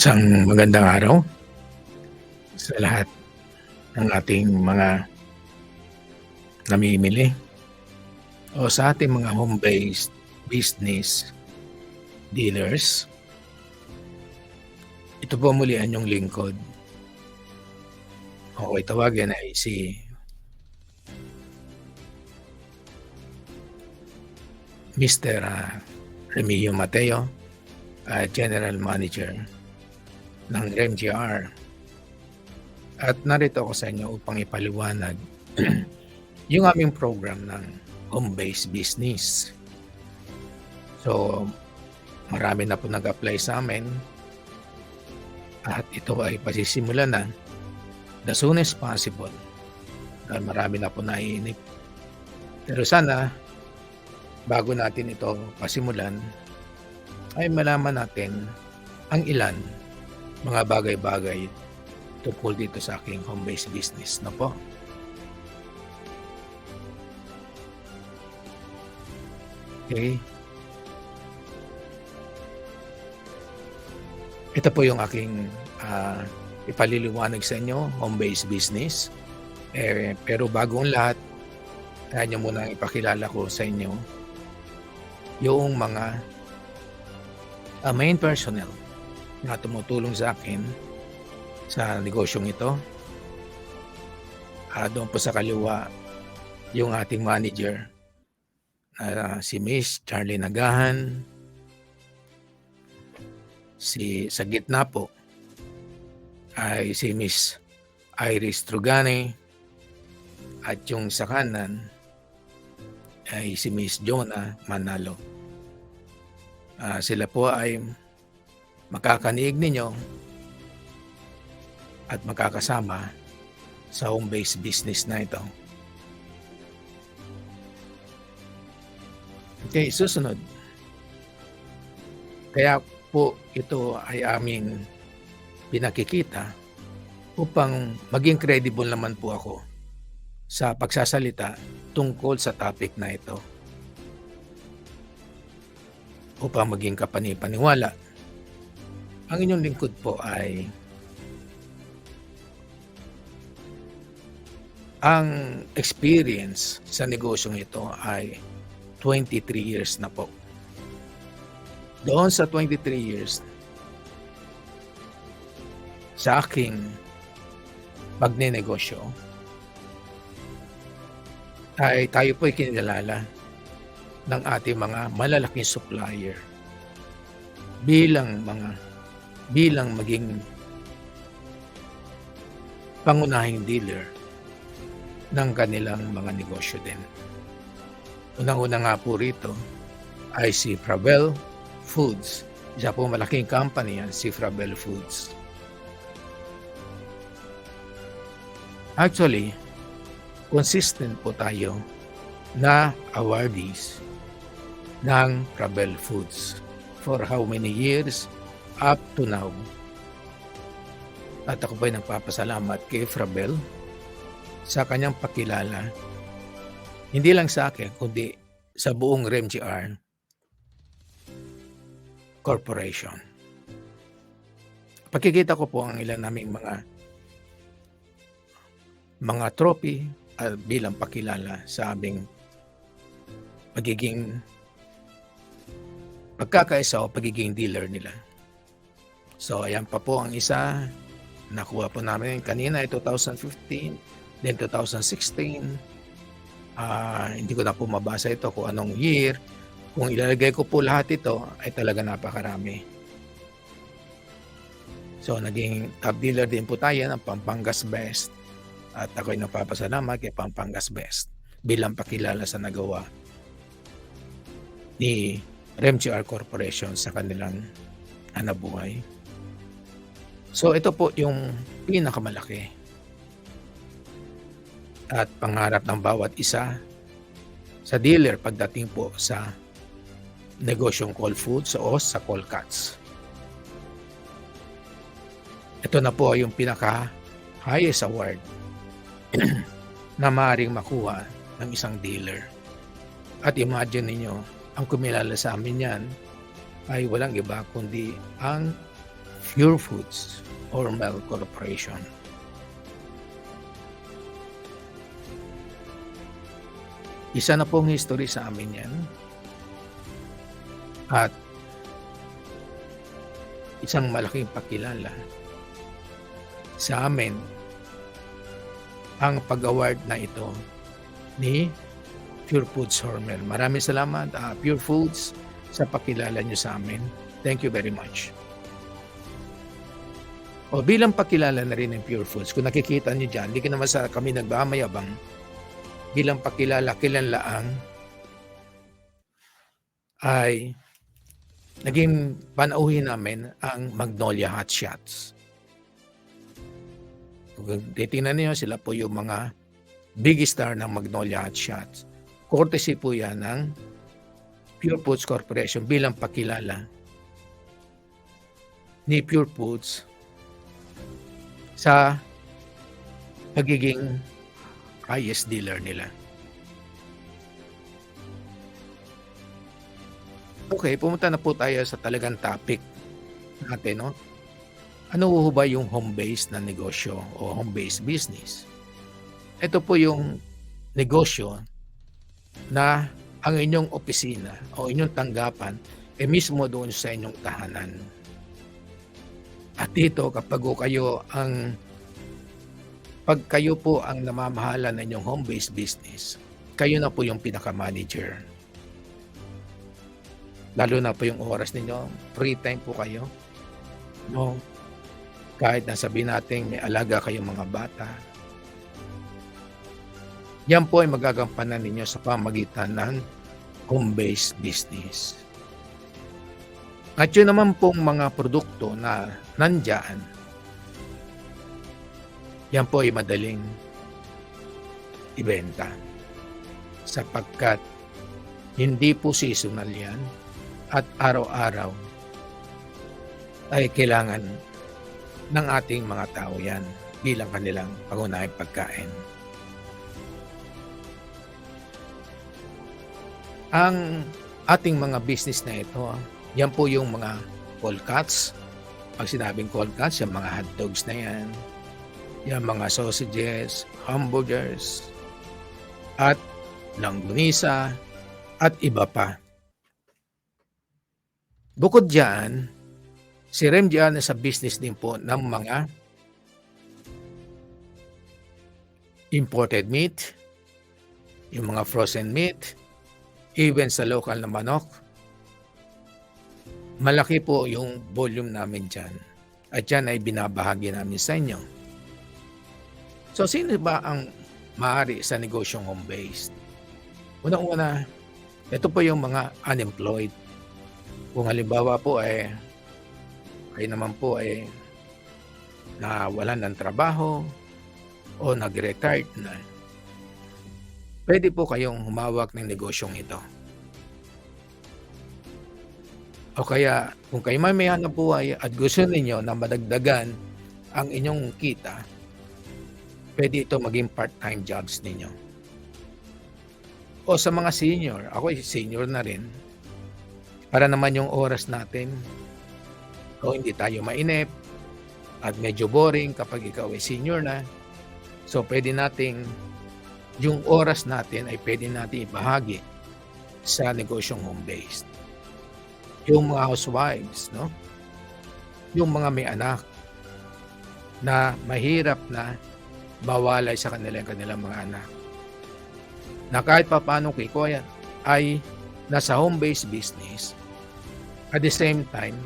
Isang magandang araw sa lahat ng ating mga namimili o sa ating mga home-based business dealers. Ito po muli ang inyong lingkod. Ako'y tawagin ay si Mr. Remigio Mateo, General Manager ng REMGR. At narito ako sa inyo upang ipaliwanag yung aming program ng home-based business. So, marami na po nag-apply sa amin at ito ay pasisimulan na the soonest possible dahil marami na po naiinip. Pero sana, bago natin ito pasimulan, ay malaman natin ang ilan mga bagay-bagay tungkol dito sa aking home-based business na po. Okay. Ito po yung aking ipaliliwanag sa inyo, home-based business. Pero bago ang lahat, kaya nyo muna ipakilala ko sa inyo yung mga main personnel na tumutulong sa akin sa negosyong ito. Doon po sa kaliwa, yung ating manager, si Miss Charlie Nagahan. Sa gitna po ay si Miss Iris Trugani. At yung sa kanan ay si Miss Jonah Manalo. Sila po ay makakaniig ninyo at makakasama sa home-based business na ito. Okay, susunod. Kaya po ito ay aming pinakikita upang maging credible naman po ako sa pagsasalita tungkol sa topic na ito. Upang maging kapani-paniwala, ang inyong lingkod po ay ang experience sa negosyong ito ay 23 years na po. Doon sa 23 years, sa aking pagnenegosyo, ay tayo po ay kinilala ng ating mga malalaking supplier bilang maging pangunahing dealer ng kanilang mga negosyo din. Unang-una nga po rito ay si Fravel Foods. Isa po malaking company yan, si Fravel Foods. Actually, consistent po tayo na awardees ng Fravel Foods for how many years up to now. At ako po'y nagpapasalamat kay Fravel sa kanyang pakilala, hindi lang sa akin, kundi sa buong REMGR Corporation. Pakikita ko po ang ilan naming mga trophy bilang pakilala sa aming pagiging pagkakaisa o pagiging dealer nila. So, ayan pa po ang isa. Nakuha po namin kanina ay 2015, then 2016. Hindi ko na po mabasa ito kung anong year. Kung ilalagay ko po lahat ito, ay talaga napakarami. So, naging top dealer din po tayo ng Pampangas Best. At ako'y napapasalamat kay Pampangas Best bilang pakilala sa nagawa ni REMGR Corporation sa kanilang hanabuhay. So, ito po yung pinakamalaki at pangarap ng bawat isa sa dealer pagdating po sa negosyong Call Foods o sa Call Cuts. Ito na po yung pinaka-highest award na maaaring makuha ng isang dealer. At imagine ninyo, ang kumilala sa amin yan ay walang iba kundi ang Pure Foods Hormel Corporation. Isa na pong history sa amin yan at isang malaking pakilala sa amin ang pag-award na ito ni Pure Foods Hormel. Maraming salamat, Pure Foods, sa pakilala niyo sa amin. Thank you very much. O bilang pakilala na rin ng Pure Foods, kung nakikita niyo dyan, hindi ka naman sa kami nagmamayabang, bilang pakilala, kilanlaang ay naging panauhin namin ang Magnolia Hot Shots. Kung titingnan niyo, sila po yung mga big star ng Magnolia Hot Shots. Courtesy po yan ng Pure Foods Corporation bilang pakilala ni Pure Foods sa pagiging highest dealer nila. Okay, pumunta na po tayo sa talagang topic natin, no? Ano ho ba yung home-based na negosyo o home-based business? Ito po yung negosyo na ang inyong opisina o inyong tanggapan mismo doon sa inyong tahanan. At dito kapag kayo po ang namamahala ng inyong home-based business, kayo na po yung pinaka-manager. Lalo na po yung oras ninyo, free time po kayo. No? Kahit nasabihin natin may alaga kayong mga bata. Yan po ay magagampanan ninyo sa pamagitan ng home-based business. At yun naman pong mga produkto na nandyan, yan po ay madaling ibenta. Sapagkat hindi po seasonal yan at araw-araw ay kailangan ng ating mga tao yan bilang kanilang pangunahing pagkain. Ang ating mga business na ito, yan po yung mga cold cuts. Pag sinabing cold cuts, yung mga hotdogs na yan, yung mga sausages, hamburgers, at langgunisa, at iba pa. Bukod dyan, si Rem dyan sa business din po ng mga imported meat, yung mga frozen meat, even sa local na manok. Malaki po yung volume namin dyan. At yan ay binabahagi namin sa inyo. So, sino ba ang maaari sa negosyong home-based? Unang-una, ito po yung mga unemployed. Kung halimbawa po ay kayo naman po ay nawalan ng trabaho o nag-retired na, pwede po kayong humawak ng negosyong ito. O kaya kung kayo may hanap buhay at gusto ninyo na madagdagan ang inyong kita, pwede ito maging part-time jobs ninyo. O sa mga senior, ako ay senior na rin, para naman yung oras natin, o hindi tayo mainip at medyo boring kapag ikaw ay senior na, so pwede nating, yung oras natin ay pwede natin ibahagi sa negosyong home-based. Yung mga housewives, no? Yung mga may anak na mahirap na mawalay sa kanilang mga anak. Na kahit pa paano kiko yan ay nasa home-based business, at the same time,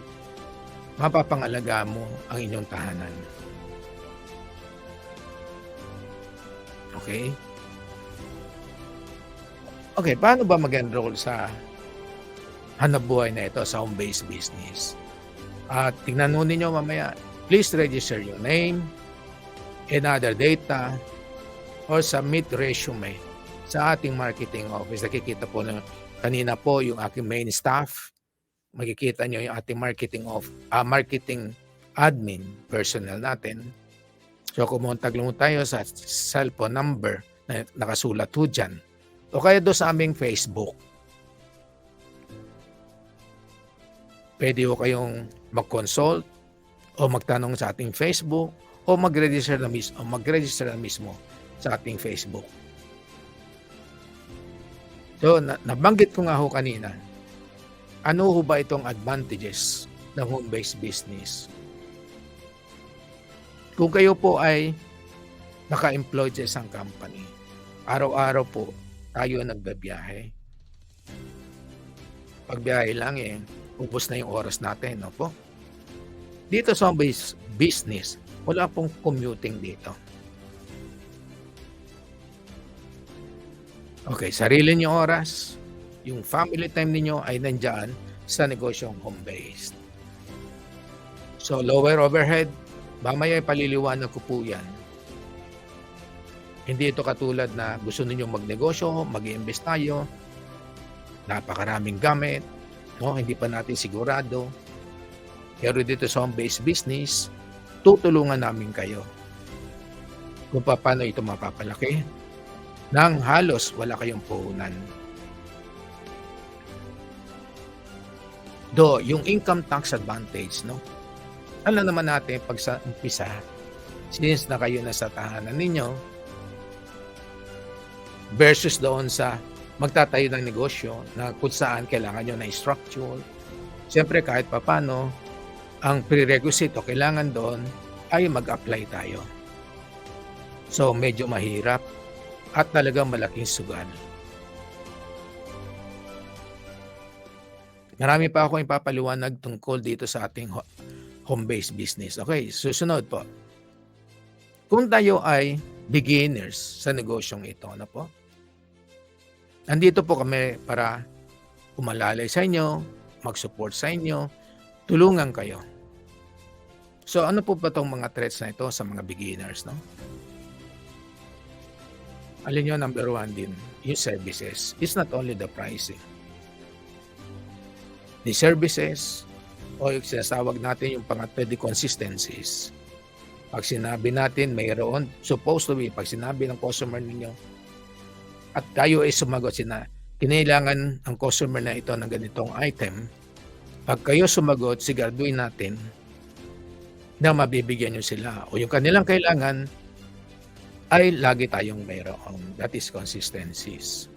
mapapangalaga mo ang inyong tahanan. Okay? Okay, paano ba mag-enroll sa hanapbuhay na ito sa home-based business? At tingnan mo ninyo mamaya, please register your name and other data or submit resume sa ating marketing office. Nakikita po na kanina po yung aking main staff. Makikita nyo yung ating marketing admin personnel natin. So kumontag lang tayo sa cellphone number na nakasulat po dyan. O kaya doon sa aming Facebook. Pwede po kayong mag-consult o magtanong sa ating Facebook o mag-register na mismo sa ating Facebook. So, nabanggit ko nga ho kanina, ano ho ba itong advantages ng home-based business? Kung kayo po ay naka-employed sa isang company, araw-araw po tayo nagbibiyahe. Pagbiyahe lang ubos na yung oras natin, no po? Dito sa home-based business, wala pong commuting dito. Okay, sarili niyong oras, yung family time ninyo ay nandiyan sa negosyong home-based. So, lower overhead, mamaya paliliwanag ko po yan. Hindi ito katulad na gusto ninyong magnegosyo, mag-i-invest tayo, napakaraming gamit, no? Hindi pa natin sigurado. Pero dito sa home-based business, tutulungan namin kayo kung paano ito mapapalaki nang halos wala kayong puhunan. Yung income tax advantage, no? Alam naman natin pag sa umpisa, since na kayo nasa tahanan ninyo, versus doon sa magtatayo ng negosyo na kung saan kailangan nyo na structure. Siyempre kahit papano, ang prerequisite o kailangan doon ay mag-apply tayo. So medyo mahirap at talagang malaking sugal. Marami pa ako ipapaliwanag tungkol dito sa ating home-based business. Okay, susunod po. Kung tayo ay beginners sa negosyong ito, ano po? Nandito po kami para umalalay sa inyo, mag-support sa inyo, tulungan kayo. So ano po ba itong mga threats na ito sa mga beginners, no? Alin nyo, number one din, yung services. It's not only the pricing. The services, o yung sinasawag natin yung pangatlo, the consistencies. Pag sinabi natin, mayroon, supposed to be, pag sinabi ng customer ninyo, at tayo ay sumagot, kinailangan ang customer na ito ng ganitong item, pag kayo sumagot, siguraduhin natin na mabibigyan nyo sila. O yung kanilang kailangan, ay lagi tayong mayroon. That is consistencies.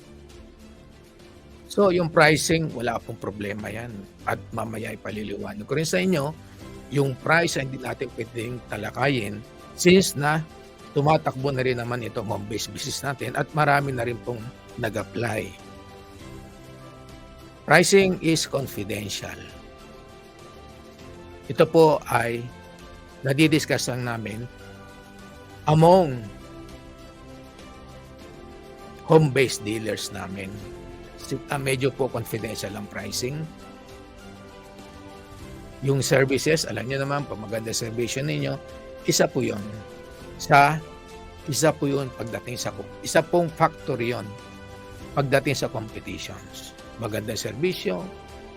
So, yung pricing, wala pong problema yan. At mamaya ipaliliwanag ko rin sa inyo, yung price ay hindi natin pwedeng talakayin since na tumatakbo na rin naman ito home-based business natin at marami na rin pong nag-apply. Pricing is confidential. Ito po ay nadidiscuss lang namin among home-based dealers namin. Medyo po confidential ang pricing. Yung services, alam niyo naman, pag maganda service ninyo, isa po yun pagdating sa, isa pong factor yun pagdating sa competitions. Maganda serbisyo,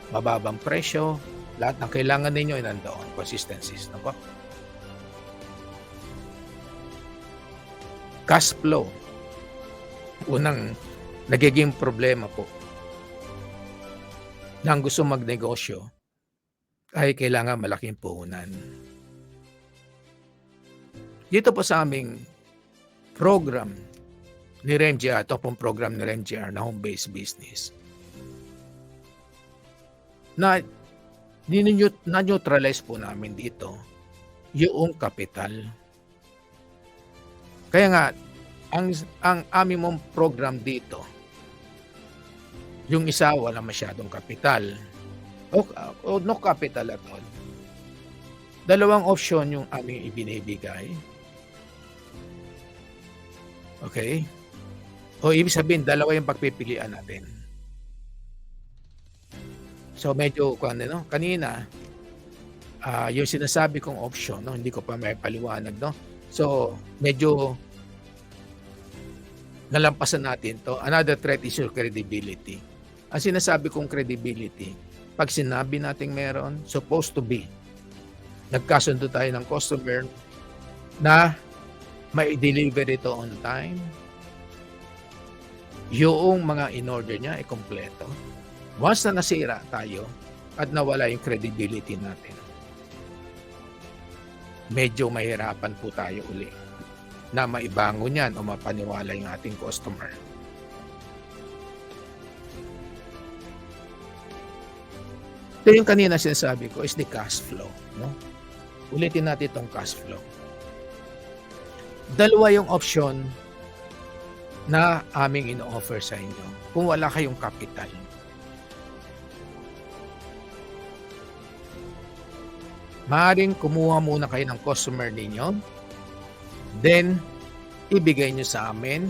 mababang presyo, lahat ng kailangan ninyo ay nandoon, consistencies. No po? Cash flow. Unang nagiging problema po nang gusto magnegosyo ay kailangan malaking puhunan. Dito po sa aming program ni REMGR, ito pong program ni REMGR na home-based business, na-neutralize po namin dito yung kapital. Kaya nga, ang aming mong program dito, yung isa wala masyadong kapital o no capital at all. Dalawang option yung aming ibinibigay. Okay? O ibig sabihin, dalawa yung pagpipilian natin. So medyo kanina yung sinasabi kong option, no, hindi ko pa may paliwanag, no. So medyo nalampasan natin to. Another threat is your credibility. Ang sinasabi kong credibility, pag sinabi nating meron, supposed to be, nagkasundo tayo ng customer na may deliver ito on time, yung mga in-order niya ay kompleto. Once na nasira tayo at nawala yung credibility natin, medyo mahirapan po tayo uli na maibangon yan o mapaniwala yung ating customer. Ito yung kanina sinasabi ko is the cash flow. No? Ulitin natin itong cash flow. Dalawa yung option na aming ino-offer sa inyo kung wala kayong capital. Maaaring kumuha muna kayo ng customer ninyo, then ibigay nyo sa amin.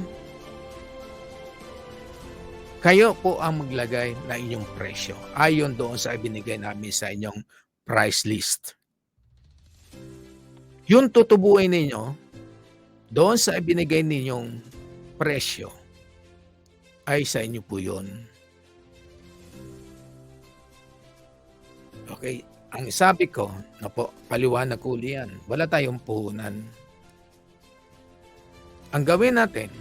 Kayo po ang maglagay na inyong presyo ayon doon sa ibinigay namin sa inyong price list. Yung tutubuin ninyo doon sa ibinigay ninyong presyo ay sa inyo po yun. Okay, ang sabi ko, na po, paliwanag ko yan, wala tayong puhunan. Ang gawin natin,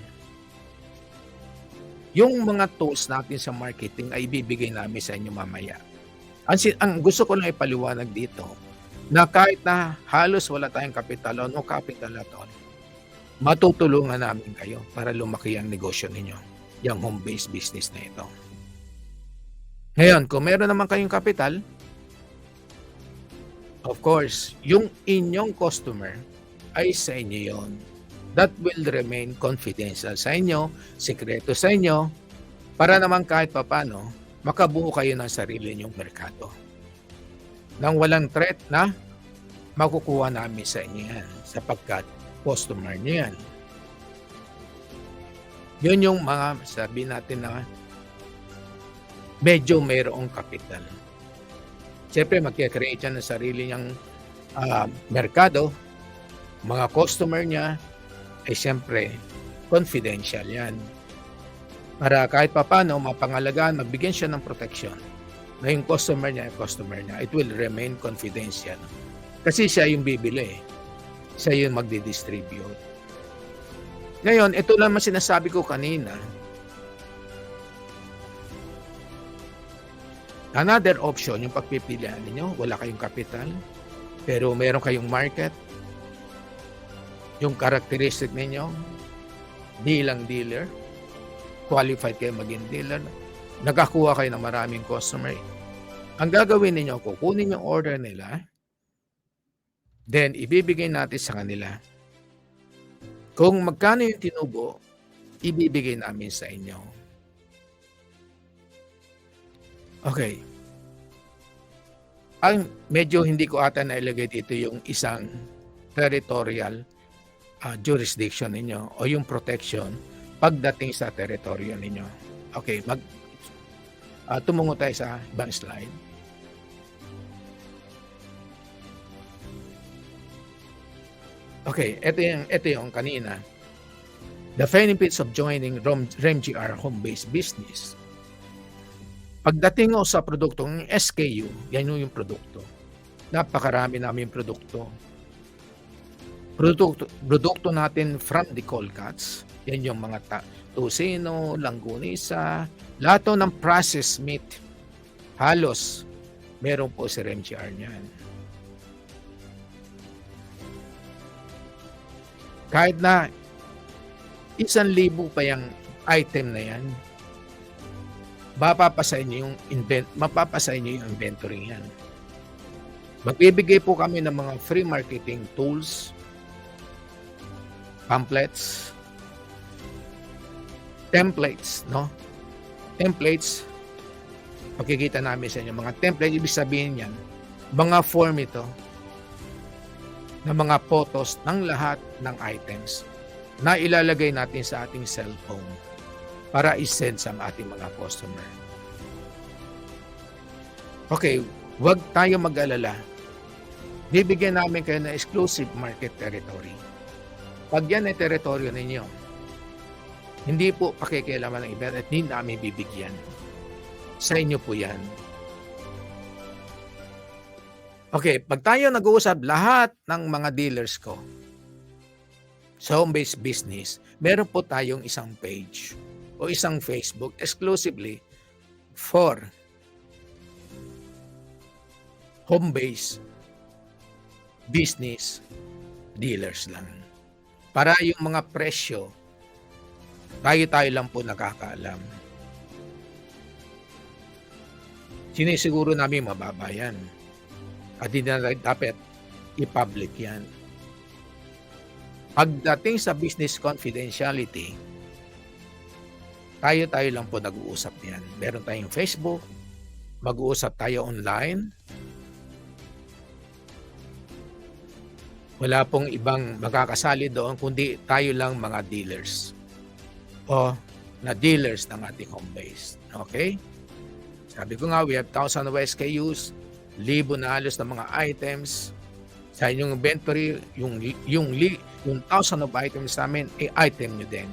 yung mga tools natin sa marketing ay ibibigay namin sa inyo mamaya. Ang gusto ko lang ipaliwanag dito, na kahit na halos wala tayong kapital o no capital at all, matutulungan namin kayo para lumaki ang negosyo ninyo, yung home-based business na ito. Ngayon, kung meron naman kayong kapital, of course, yung inyong customer ay sa inyo yon. That will remain confidential sa inyo, sikreto sa inyo, para naman kahit papano, makabuo kayo ng sarili ninyong merkado. Nang walang threat na makukuha namin sa inyo yan, sapagkat customer niyo yan. Yun yung mga sabi natin na medyo mayroong kapital. Siyempre, mag-create siya ng sarili niyang merkado. Mga customer niya, ay siyempre, confidential yan. Para kahit papano, mapangalagaan, magbigyan siya ng protection na yung customer niya, it will remain confidential. Kasi siya yung bibili. Siya yung magdi-distribute. Ngayon, ito lang sinasabi ko kanina. Another option, yung pagpipilian ninyo, wala kayong capital, pero meron kayong market, yung characteristic ninyo, bilang dealer, qualified kayo maging dealer, nakakuha kayo ng maraming customer. Ang gagawin ninyo, kukunin yung order nila, then ibibigay natin sa kanila. Kung magkano yung tinubo, ibibigay namin sa inyo. Okay. Ang medyo hindi ko ata nailagay dito yung isang territorial jurisdiction ninyo o yung protection pagdating sa teritoryo ninyo. Okay, tumungo tayo sa ibang slide. Okay, ito yung kanina. The benefits of joining REMGR home-based business. Pagdating sa produktong SKU, yan yung produkto. Napakarami namin produkto. Produkto natin from the cold cuts, yan yung mga tusino, langgunisa, lahat ng processed meat, halos meron po si REMGR niyan. Kahit na 1,000 pa yung item na yan, mapapasa inyo yung inventory yan. Magbibigay po kami ng mga free marketing tools, pamphlets, templates, no? Templates, makikita namin sa inyo. Mga template, ibig sabihin yan, mga form ito, ng mga photos ng lahat ng items na ilalagay natin sa ating cellphone para i-send sa ating mga customer. Okay, huwag tayo mag-alala. Bibigyan namin kayo ng exclusive market territory. Pag yan ay teritoryo ninyo, hindi po pakikialaman ng iba at hindi namin bibigyan. Sa inyo po yan. Okay, pag tayo nag-uusap, lahat ng mga dealers ko sa home-based business, meron po tayong isang page o isang Facebook exclusively for home-based business dealers lang. Para yung mga presyo, tayo-tayo lang po nakakaalam. Sinisiguro namin mababa yan at hindi na dapat i-public yan. Pagdating sa business confidentiality, tayo-tayo lang po nag-uusap niyan. Meron tayong Facebook, mag-uusap tayo online. Wala pong ibang makakasali doon kundi tayo lang mga dealers o na dealers ng ating home base. Okay? Sabi ko nga, we have 1,000 of SKUs, libo na halos ng mga items. Sa inyong inventory, yung 1,000 of items namin, item nyo din.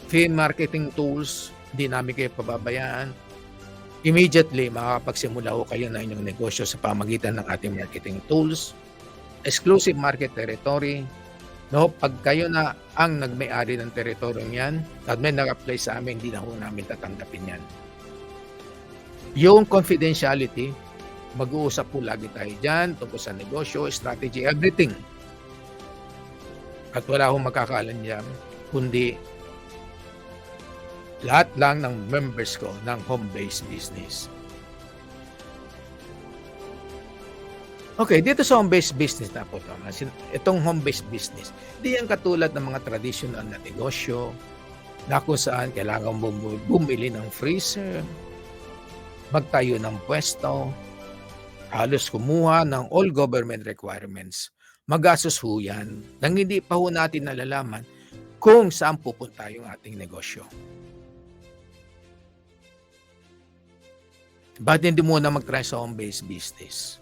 Free marketing tools, hindi namin kayo pababayaan. Immediately, makakapagsimula ko kayo na inyong negosyo sa pamagitan ng ating marketing tools. Exclusive market territory. No, pag kayo na ang nagmay-ari ng teritoryo yan, at may nag-apply sa amin, hindi na ho namin tatanggapin yan. Yung confidentiality, mag-uusap po lagi tayo dyan tungkol sa negosyo, strategy, everything. At wala akong makakaalam dyan, kundi lahat lang ng members ko ng home-based business. Okay, dito sa home-based business na po ito. Itong home-based business, di yan katulad ng mga traditional na negosyo na kung saan kailangan bumili ng freezer, magtayo ng pwesto, halos kumuha ng all government requirements. Magastos ho yan nang hindi pa ho natin nalalaman kung saan pupunta yung ating negosyo. Ba't hindi muna mag-try sa home-based business?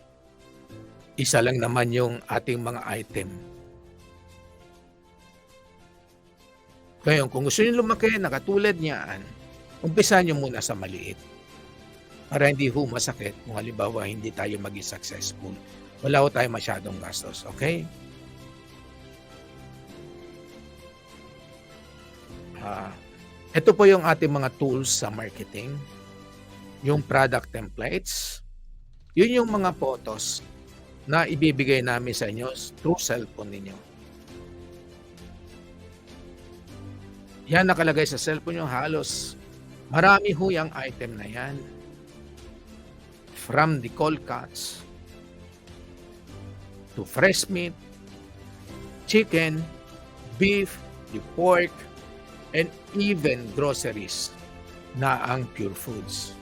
Isa lang naman yung ating mga item. Kaya kung gusto nyo lumaki na katulad niyaan, umpisahan nyo muna sa maliit. Para hindi ho masakit kung halimbawa hindi tayo maging successful. Wala ho tayo masyadong gastos. Okay? Ito po yung ating mga tools sa marketing. Yung product templates. Yun yung mga photos na ibibigay namin sa inyo through cellphone ninyo. Yan nakalagay sa cellphone nyo halos. Marami ho yung item na yan. From the cold cuts to fresh meat, chicken, beef, the pork, and even groceries na ang Pure Foods.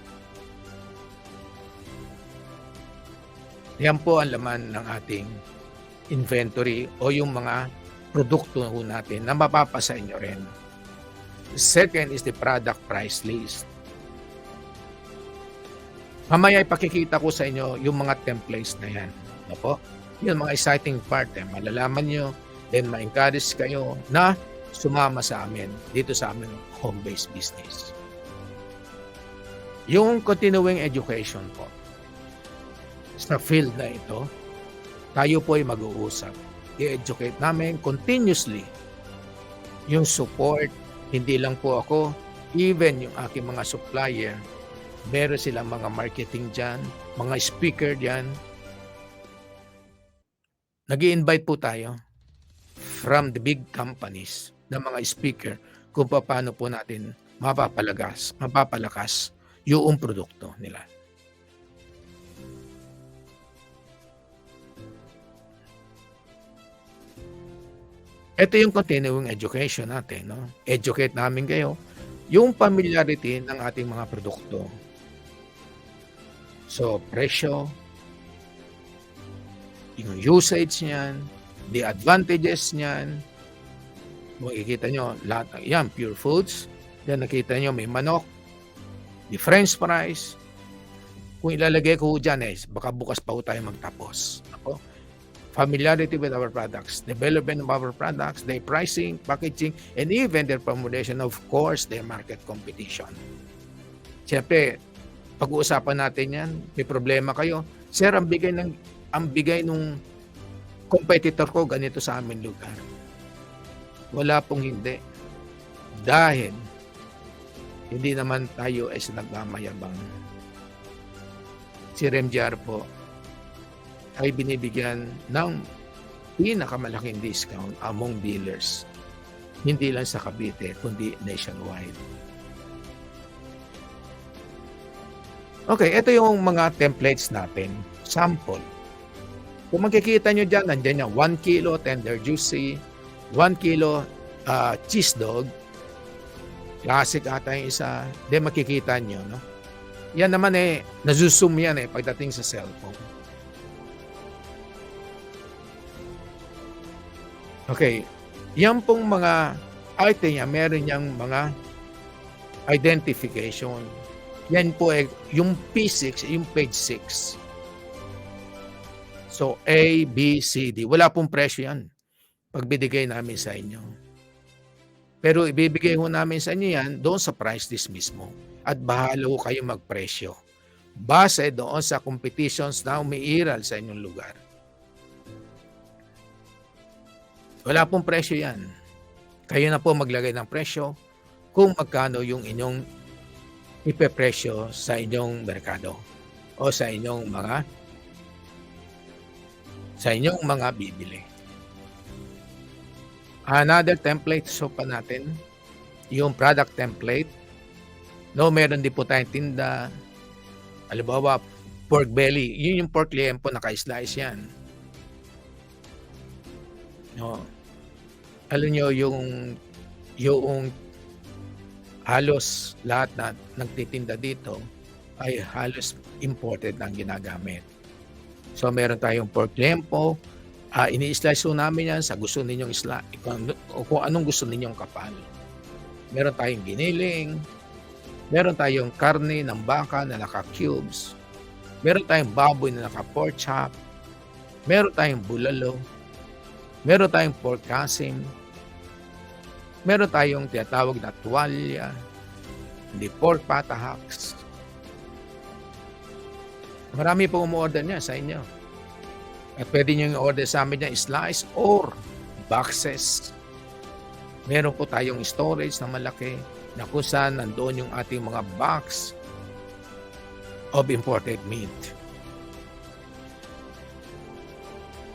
Yan po ang laman ng ating inventory o yung mga produkto natin na mapapasa inyo rin. Second is the product price list. Mamaya ipakikita ko sa inyo yung mga templates na yan. Ano po? Yung mga exciting part, malalaman nyo, then ma-encourage kayo na sumama sa amin, dito sa amin home-based business. Yung continuing education po, sa field na ito, tayo po ay mag-uusap. I-educate namin continuously yung support, hindi lang po ako, even yung aking mga supplier, meron silang mga marketing dyan, mga speaker dyan. Nag-i-invite po tayo from the big companies na mga speaker kung paano po natin mapapalakas yung produkto nila. Ito yung continuing education natin. No? Educate namin kayo yung familiarity ng ating mga produkto. So, presyo, yung usage niyan, the advantages niyan. Makikita nyo, lahat yan, Pure Foods. Then nakita nyo, may manok, the French fries. Kung ilalagay ko dyan, baka bukas pa tayo magtapos. Ako, familiarity with our products, development of our products, their pricing, packaging, and even their formulation, of course, their market competition. Siyempre, pag-uusapan natin yan, may problema kayo. Sir, ang bigay nung competitor ko ganito sa amin lugar. Wala pong hindi. Dahil hindi naman tayo ay nagmamayabang. Si Remjar po, ay binibigyan ng pinakamalaking discount among dealers. Hindi lang sa Cavite, kundi nationwide. Okay, ito yung mga templates natin. Sample. Kung makikita nyo dyan, nandiyan yung 1 kilo tender juicy, 1 kilo cheese dog, classic ata yung isa, then makikita nyo, no? Yan naman nazoom yan pagdating sa cellphone. Okay, yan pong mga item niya, meron niyang mga identification. Yan po yung P6, yung page 6. So, A, B, C, D. Wala pong presyo yan pag binigay namin sa inyo. Pero ibibigay ho namin sa inyo yan doon sa price list mismo. At bahala ho kayo magpresyo. Base doon sa competitions na umiiral sa inyong lugar. Wala pong presyo yan. Kayo na po maglagay ng presyo kung magkano yung inyong ipepresyo sa inyong merkado o sa inyong mga bibili. Another template pa natin, yung product template. No, meron din po tayong tinda. Halimbawa, pork belly. Yun yung pork liempo, naka-slice yan. No. Alam nyo, yung halos lahat na nagtitinda dito ay halos imported ang ginagamit. So, meron tayong pork liempo. Ini-slice po namin yan sa gusto ninyong kung anong gusto ninyong kapal. Meron tayong giniling. Meron tayong karne ng baka na naka-cubes. Meron tayong baboy na naka-pork chop. Meron tayong bulalo. Meron tayong pork kasim. Meron tayong tinatawag na tuwalya. Hindi pork patahaks. Marami pong umu-order niya sa inyo. At pwede nyo i-order sa amin niya slice or boxes. Meron po tayong storage na malaki na kung saan nandoon yung ating mga box of imported meat.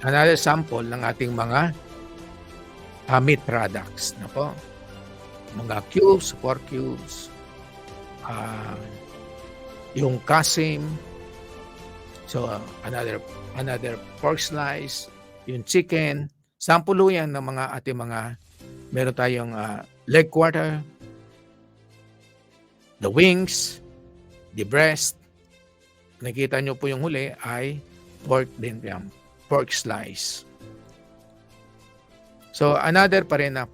Another sample ng ating mga meat products na po. Mga cubes, pork cubes, yung kasim, so another pork slice, yung chicken, sample yan ng mga ating meron tayong leg quarter, the wings, the breast. Nakita nyo po yung huli ay pork din yan, pork slice. So another pa rin na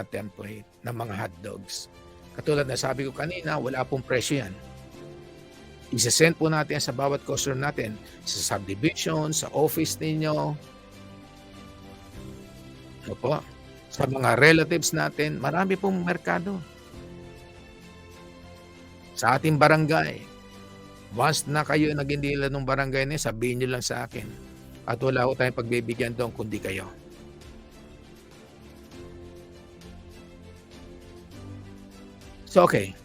template ng mga hot dogs. Katulad na sabi ko kanina, wala pong presyo yan. Isa-send po natin sa bawat customer natin sa subdivision, sa office ninyo, sa mga relatives natin. Marami pong merkado. Sa ating barangay. Once na kayo naging dealer ng barangay niya, sabihin nyo lang sa akin. At wala ko tayong pagbibigyan doon kundi kayo. So, okay.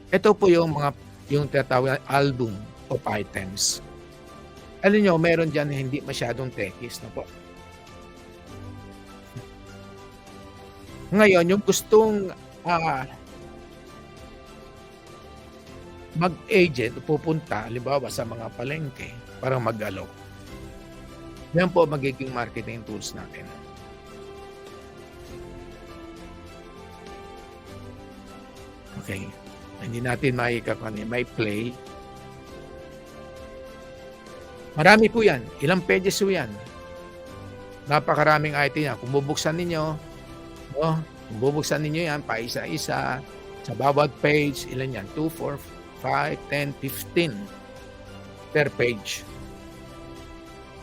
Ito po yung tinatawag na album of items. Alam nyo, meron dyan hindi masyadong tekis na po. Ngayon, yung gustong mag-agent, pupunta, halimbawa sa mga palengke, para mag-alok. Yan po magiging marketing tools natin. Okay. Hindi natin may play. Marami po yan. Ilang pages po yan. Napakaraming item yan. Kung bubuksan ninyo yan, paisa-isa, sa bawat page, ilan yan? 2, 4, 5, 10, 15 per page.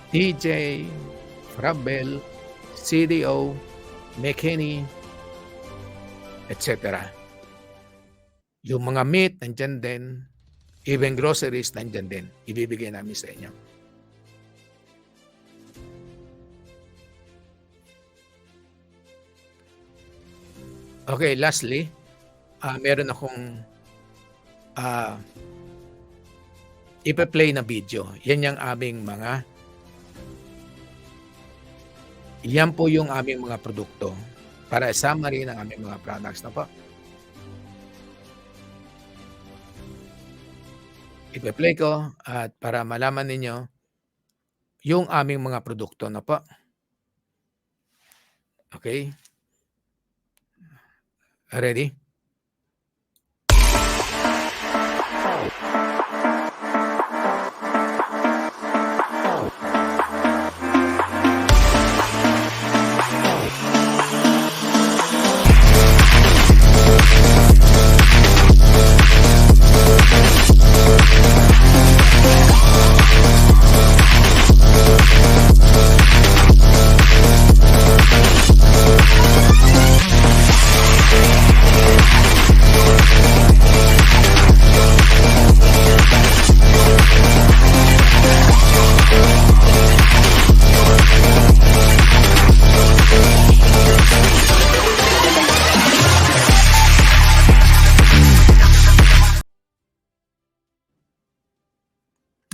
TJ, Frabel, CDO, McKinney, etc. Yung mga meat, nandyan din. Even groceries, nandyan din. Ibibigay namin sa inyo. Okay, lastly, meron akong, ah, ipe-play na video. 'Yan yung aming mga 'yan po yung aming mga produkto para summary ng aming mga products na po. Ipe-play ko at para malaman ninyo yung aming mga produkto na po, okey? Ready?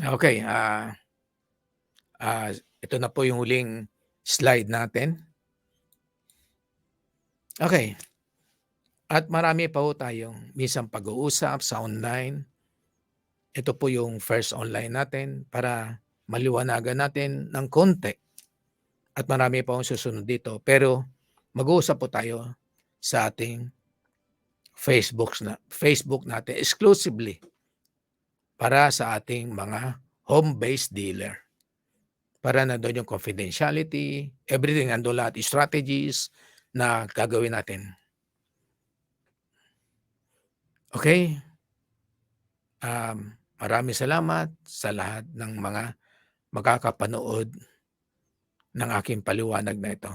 Okey, ito na po yung huling slide natin. Okey, at marami pa ho tayong minsan pag-uusap sa online. Ito po yung first online natin para maliwanagan natin ng konti at marami pa akong susunod dito. Pero mag-uusap po tayo sa ating Facebook natin exclusively para sa ating mga home-based dealer. Para nando'n yung confidentiality, everything nando'n lahat, strategies na gagawin natin. Okey, maraming salamat sa lahat ng mga makakapanood ng aking paliwanag na ito.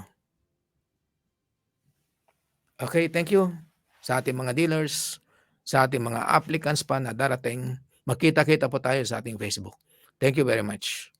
Okey, thank you sa ating mga dealers, sa ating mga applicants pa na darating. Magkita-kita po tayo sa ating Facebook. Thank you very much.